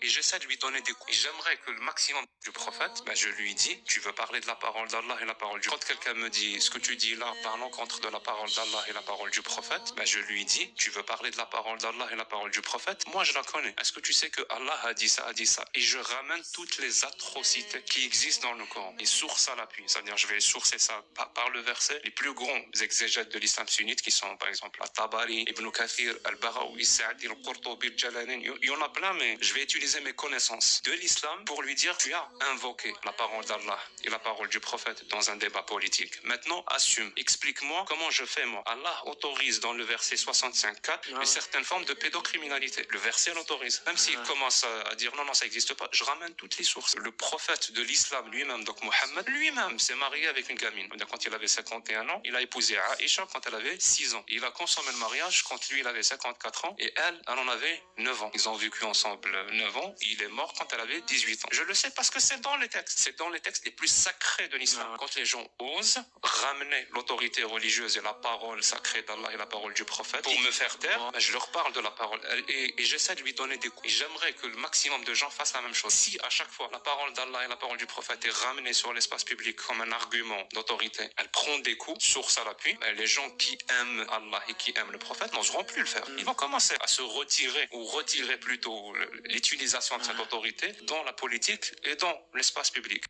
et j'essaie de lui donner des coups. J'aimerais que le maximum du prophète, je lui dis, tu veux parler de la parole d'Allah et la parole du prophète. Quand quelqu'un me dit, ce que tu dis là va à l'encontre de la parole d'Allah et la parole du prophète, je lui dis, tu veux parler de la parole d'Allah et la parole du prophète, moi je la connais. Est-ce que tu sais que Allah a dit ça, et je ramène toutes les atrocités qui existent dans le Coran, et source à l'appui, c'est-à-dire je vais sourcer ça par le verset. Les plus grands exégètes de l'islam sunnite qui sont par exemple At-Tabari, Ibn Kathir, Al-Baghawi, Sa'di, Al-Qurtubi, Al-Jalalain, il y en a plein, mais je vais utiliser mes connaissances de l'islam pour lui dire, tu as invoqué la parole d'Allah et la parole du prophète dans un débat politique. Maintenant, assume, explique-moi comment je fais moi. Allah autorise dans le verset 65.4 une certaine forme de pédocriminalité. Le verset l'autorise. Même s'il commence à dire non, ça n'existe pas, je ramène toutes les sources. Le prophète de l'islam lui-même, donc Mohammed, lui-même s'est marié avec une gamine. Quand il avait 51 ans, il a épousé Aïcha quand elle avait 6 ans. Il a consommé le mariage quand lui, il avait 54 ans et elle en avait 9 ans. Ils ont vécu ensemble 9 ans. Il est mort quand elle avait 18 ans. Je le sais parce que c'est dans les textes. C'est dans les textes les plus sacrés de l'islam. Quand les gens osent ramener l'autorité religieuse et la parole sacrée d'Allah et la parole du prophète pour me faire taire, je leur parle de la parole et j'essaie de lui donner des coups. Et j'aimerais que le maximum de gens fassent la même chose. Si à chaque fois la parole d'Allah et la parole du prophète est ramenée sur l'espace public comme un argument d'autorité, elle prend des coups, source à l'appui, les gens qui aiment Allah et qui aiment le prophète n'oseront plus le faire. Ils vont commencer à se retirer ou retirer plutôt l'utilisation de cette autorité dans la politique et dans l'espace public.